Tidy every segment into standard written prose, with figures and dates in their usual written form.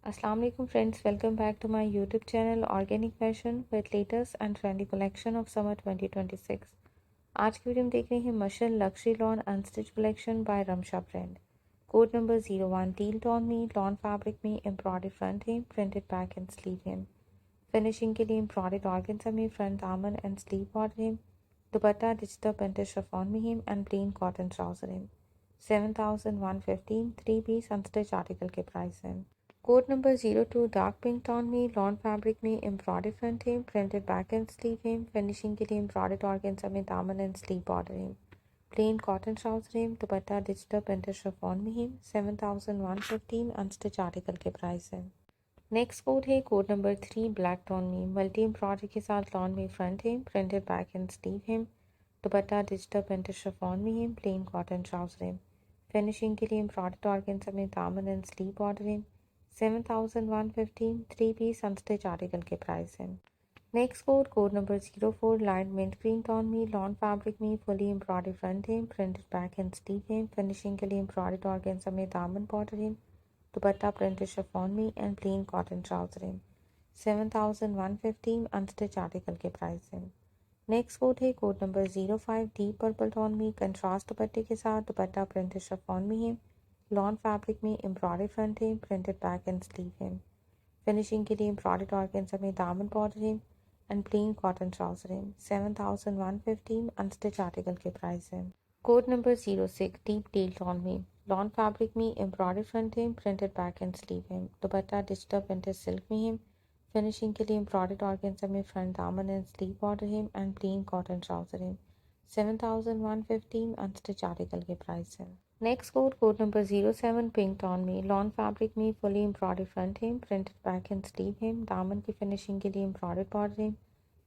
अस्सलाम वालेकुम friends, welcome back to my YouTube channel organic fashion with latest and trendy collection of summer 2026। आज की video में देख रहे हैं Mashal luxury lawn unstitch collection by Ramsha brand. Code number 01 teal tone में लॉन फैब्रिक में एम्ब्रॉयडर्ड फ्रंट है, printed back and sleeve है। फिनिशिंग के लिए एम्ब्रॉयडर्ड ऑर्गेन्जा में फ्रंट दामन एंड स्लीव बॉर्डर है। दुपट्टा डिजिटल प्रिंटेड शिफॉन में है एंड प्लेन कॉटन ट्राउजर है। 7115 थ्री पीस अनस्टिच आर्टिकल के प्राइस है। Code number 02 dark pink tone में लॉन फैब्रिक में एम्ब्रॉयडर्ड फ्रंट है, प्रिंटेड बैक एंड स्लीव है। फिनिशिंग के लिए एम्ब्रॉयडर्ड ऑर्गेन्जा में दामन एंड स्लीव बॉर्डर है। प्लेन कॉटन ट्राउजर है। दुपट्टा डिजिटल प्रिंटेड शिफॉन में है। 7115 अनस्टिच आर्टिकल के प्राइस है। नेक्स्ट कोड है कोड नंबर 3 ब्लैक टोन में मल्टी एम्ब्रॉयडरी के साथ लॉन में फ्रंट है, प्रिंटेड बैक एंड स्लीव है। दुपट्टा डिजिटल प्रिंटेड शिफॉन में है। प्लेन कॉटन ट्राउजर है। फिनिशिंग के लिए एम्ब्रॉयडर्ड ऑर्गेन्जा में दामन एंड स्लीव बॉर्डर है। 7115 थ्री पीस अनस्टिच आर्टिकल के प्राइस है। Next code number 04 light mint green tone में लॉन फैब्रिक में फुली एम्ब्रॉयडर्ड फ्रंट है, प्रिंटेड बैक एंड स्लीव है। फिनिशिंग के लिए एम्ब्रॉयडर्ड ऑर्गेन्जा में दामन बॉर्डर है। दुपट्टा प्रिंटेड शिफॉन में एंड प्लेन कॉटन ट्राउजर है। 7115 अनस्टिच आर्टिकल के प्राइस है। नेक्स्ट कोड है code number 05 deep purple tone में कंट्रास्ट दुपट्टे के साथ दुपट्टा प्रिंटेड शिफॉन में है। लॉन फैब्रिक में एम्ब्रॉयडर्ड फ्रंट है, प्रिंटेड बैक एंड स्लीव है। फिनिशिंग के लिए एम्ब्रॉयडर्ड ऑर्गेन्जा में दामन बॉर्डर है एंड प्लेन कॉटन ट्राउजर है। 7115 अनस्टिच आर्टिकल के प्राइस है। Code number 06 deep teal tone में लॉन फैब्रिक में एम्ब्रॉयडर्ड फ्रंट है, प्रिंटेड बैक एंड स्लीव है। दुपट्टा डिजिटल प्रिंटेड सिल्क में है। फिनिशिंग के लिए एम्ब्रॉयडर्ड ऑर्गेन्जा में फ्रंट दामन एंड स्लीव बॉर्डर है एंड प्लेन कॉटन ट्राउजर है। 7115 अनस्टिच आर्टिकल के प्राइस है। Next code number 07 pink tone में लॉन फैब्रिक में फुली एम्ब्रॉयडर्ड फ्रंट है, प्रिंटेड बैक एंड स्लीव है। दामन की फिनिशिंग के लिए एम्ब्रॉयडर्ड बॉर्डर है।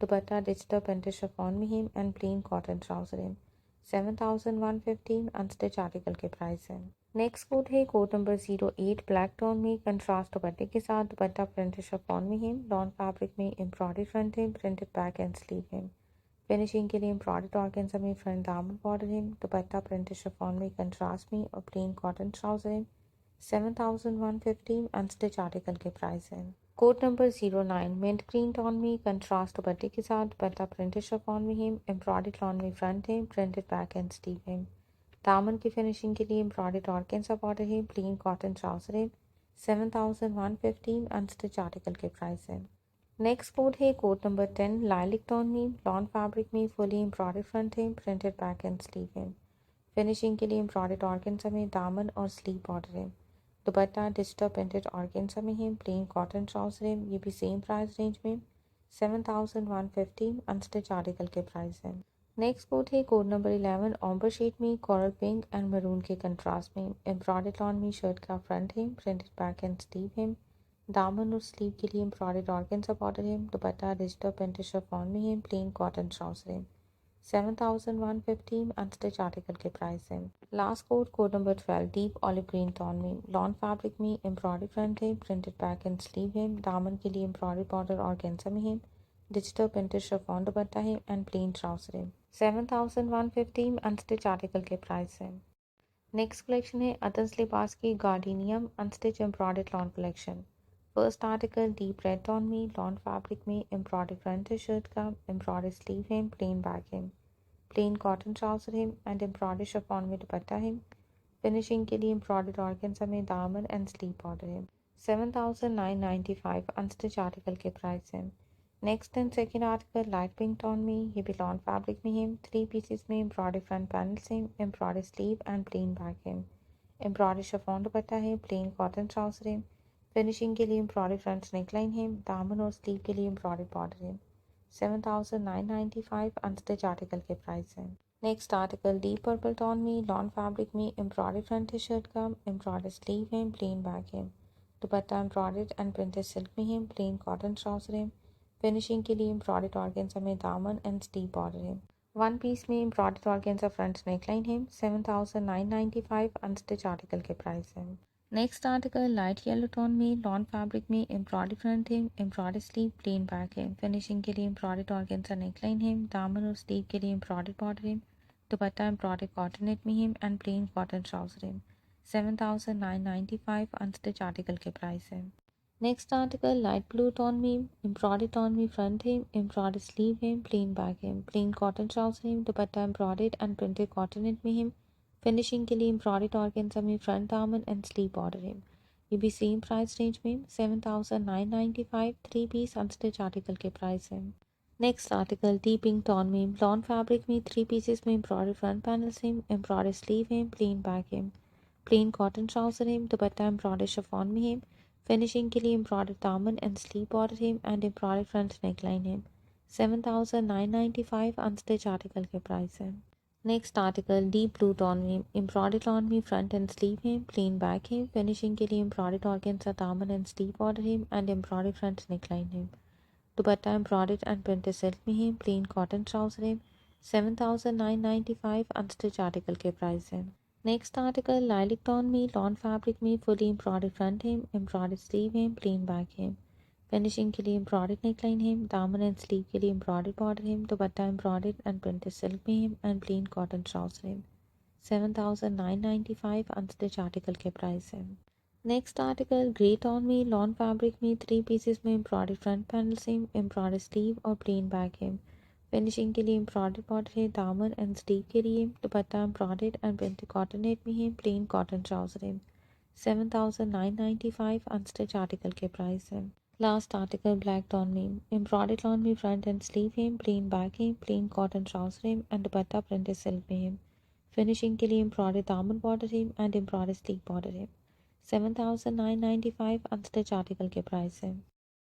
दुपट्टा डिजिटल प्रिंटेड शिफॉन में है एंड प्लेन कॉटन ट्राउजर है। 7115 अनस्टिच आर्टिकल के प्राइस है। नेक्स्ट कोड है कोड नंबर 08 ब्लैक टोन में कंट्रास्ट दुपट्टे के साथ दुपट्टा प्रिंटेड शिफॉन में है। लॉन फैब्रिक में एम्ब्रॉयडर्ड फ्रंट है, प्रिंटेड बैक एंड स्लीव है। फिनिशिंग के लिए एम्ब्रॉयडर्ड ऑर्गेन्जा में फ्रंट दामन बॉर्डर है। दुपट्टा प्रिंटेड शिफॉन में कंट्रास्ट में और प्लेन कॉटन ट्राउजर है। 7115 अनस्टिच आर्टिकल के प्राइस है। Code number 09 mint green tone में कंट्रास्ट दुपट्टे के साथ दुपट्टा प्रिंटेड शिफॉन में है। एम्ब्रॉयडर्ड लॉन में फ्रंट है, प्रिंटेड बैक एंड स्लीव है। दामन की फिनिशिंग के लिए एम्ब्रॉयडर्ड ऑर्गेन्जा बॉर्डर है। प्लेन कॉटन ट्राउजर है। 7115 अनस्टिच आर्टिकल के प्राइस है। नेक्स्ट कोड है कोड नंबर 10 लाइलिक टोन में लॉन फैब्रिक में फुली एम्ब्रॉयडर्ड फ्रंट है, प्रिंटेड बैक एंड स्लीव है। फिनिशिंग के लिए एम्ब्रॉयडर्ड ऑर्गेन्जा में दामन और स्लीव बॉर्डर है। दुपट्टा डिजिटल प्रिंटेड ऑर्गेन्जा में है। प्लेन कॉटन ट्राउजर है। ये भी सेम प्राइस रेंज में। 7115 अनस्टिच आर्टिकल के प्राइस है। नेक्स्ट कोड है कोड नंबर 11 ऑम्बर शेड में कोरल पिंक एंड मरून के कंट्रास्ट में एम्ब्रॉयडर्ड लॉन में शर्ट का फ्रंट है, प्रिंटेड बैक एंड स्लीव है। दामन और स्लीव के लिए एम्ब्रॉयडर्ड ऑर्गेन्जा बॉर्डर है। दुपट्टा डिजिटल प्रिंटेड शिफॉन में है। प्लेन कॉटन ट्राउजर है। 7115 अनस्टिच आर्टिकल के प्राइस है। Last code number 12 deep olive green tone में लॉन फैब्रिक में एम्ब्रॉयडर्ड फ्रंट है, प्रिंटेड बैक एंड स्लीव है। दामन के लिए एम्ब्रॉयडर्ड बॉर्डर ऑर्गेन्जा में है। डिजिटल प्रिंटेड शिफॉन दुपट्टा है एंड प्लेन ट्राउजर है। 7115 अनस्टिच आर्टिकल के प्राइस है। नेक्स्ट कलेक्शन है अदर्स लिबास की गार्डिनियम unstitch embroidered lawn collection. First article deep red tone में लॉन फैब्रिक में एम्ब्रॉयडर्ड फ्रंट है शर्ट का, एम्ब्रॉयडर्ड स्लीव है, प्लेन बैक है, प्लेन कॉटन ट्राउजर है एंड एम्ब्रॉयडर्ड शिफॉन में दुपट्टा है। फिनिशिंग के लिए एम्ब्रॉयडर्ड ऑर्गेन्जा में दामन एंड स्लीव बॉर्डर है। 7995 अनस्टिच आर्टिकल के प्राइस है। Next and second article light pink tone में ये भी लॉन फैब्रिक में है। थ्री पीसेस में एम्ब्रॉयडर्ड फ्रंट पैनल से embroidered sleeve and plane back है। एम्ब्रॉयडर्ड शिफॉन दुपट्टा है। प्लेन कॉटन ट्राउजर है। फिनिशिंग के लिए एम्ब्रॉयडर्ड फ्रंट नेकलाइन है। दामन और स्लीव के लिए एम्ब्रॉयडर्ड बॉर्डर है। 7995 अनस्टिच आर्टिकल के प्राइस है। Next article deep purple tone में लॉन फैब्रिक में एम्ब्रॉयडर्ड फ्रंट है शर्ट का, एम्ब्रॉयडर्ड स्लीव है, प्लेन बैक है। दुपट्टा एम्ब्रॉयडर्ड एंड प्रिंटेड सिल्क में है। प्लेन कॉटन ट्राउजर है। फिनिशिंग के लिए एम्ब्रॉयडर्ड ऑर्गेन्जा में दामन एंड स्लीव बॉर्डर है। वन पीस में एम्ब्रॉयडर्ड ऑर्गेन्जा फ्रंट नेकलाइन है। 7995 अनस्टिच आर्टिकल के प्राइस है। Next article light yellow tone में लॉन फैब्रिक में एम्ब्रॉयडर्ड फ्रंट है, एम्ब्रॉयडर्ड स्लीव, प्लेन बैक है। फिनिशिंग के लिए एम्ब्रॉयडर्ड ऑर्गेन्जा नेकलाइन है। दामन और स्लीव के लिए एम्ब्रॉयडर्ड बॉर्डर है। दुपट्टा एम्ब्रॉयडर्ड कॉटन नेट में है एंड प्लेन कॉटन ट्राउजर है। 7995 अनस्टिच आर्टिकल के प्राइस है। Next article light blue tone में एम्ब्रॉयडर्ड टोन में फ्रंट है, एम्ब्रॉयडर्ड स्लीव है, प्लेन बैक है, प्लेन कॉटन ट्राउजर है, दुपट्टा embroidered and printed cotton net में है। फिनिशिंग के लिए एम्ब्रॉयडर्ड ऑर्गेन्जा में फ्रंट दामन एंड स्लीव बॉर्डर है। ये भी सेम प्राइस रेंज में 7,995 थ्री पीस अनस्टिच आर्टिकल के प्राइस है। Next article D pink tone में ब्लॉन्ड फैब्रिक में थ्री पीसेस में एम्ब्रॉयडर्ड फ्रंट पैनल्स हैं, एम्ब्रॉयडर्ड स्लीव है, प्लेन बैक है, प्लेन कॉटन ट्राउजर है, दुपट्टा एम्ब्रॉयडर्ड शिफॉन में है। फिनिशिंग के लिए एम्ब्रॉयडर्ड दामन एंड स्लीव बॉर्डर है एंड एम्ब्रॉयडर्ड फ्रंट नेकलाइन है। 7,995 अनस्टिच आर्टिकल के प्राइस है। Next article deep blue tone में एम्ब्रॉयडर्ड टोन में फ्रंट एंड स्लीव है, प्लेन बैक है। फिनिशिंग के लिए एम्ब्रॉयडर्ड ऑर्गेन्जा दामन एंड स्लीव बॉर्डर है एंड एम्ब्रॉयडर्ड फ्रंट नेकलाइन है। दुपट्टा एम्ब्रॉयडर्ड एंड प्रिंटेड सिल्क में है, प्लेन कॉटन ट्राउजर है। 7,995 अनस्टिच आर्टिकल के प्राइस है। नेक्स्ट आर्टिकल लाइलिक टोन में लॉन फैब्रिक में फुली एम्ब्रॉयडर्ड फ्रंट है, एम्ब्रॉयडर्ड स्लीव है, प्लेन बैक है। फिनिशिंग के लिए एम्ब्रॉयडर्ड नेकलाइन है, दामन एंड स्लीव के लिए एम्ब्रॉयडर्ड बॉर्डर है, दुपट्टा एम्ब्रॉयडर्ड एंड प्रिंटेड सिल्क में है एंड प्लेन कॉटन ट्राउजर है। 7,995 अनस्टिच आर्टिकल के प्राइस है। नेक्स्ट आर्टिकल ग्रे टोन में लॉन फैब्रिक में थ्री पीसेस में एम्ब्रॉयडर्ड फ्रंट पैनल से एम्ब्रॉयडर्ड स्लीव और प्लेन बैक है। फिनिशिंग के लिए एम्ब्रॉयडर्ड बॉर्डर है, दामन एंड स्लीव के लिए दुपट्टा embroidered and printed cotton net में है, प्लेन कॉटन ट्राउजर है। 7,995 अनस्टिच आर्टिकल के प्राइस है। लास्ट आर्टिकल ब्लैक टोन में एम्ब्रॉयडर्ड टोन में फ्रंट एंड स्लीव है, प्लेन बैक है, प्लेन कॉटन ट्राउजर है एंड दुपट्टा प्रिंटेड सिल्क में है। फिनिशिंग के लिए एम्ब्रॉयडर्ड दामन बॉर्डर है एंड एम्ब्रॉयडर्ड स्लीव बॉर्डर है। 7,995 अनस्टिच आर्टिकल के प्राइस है।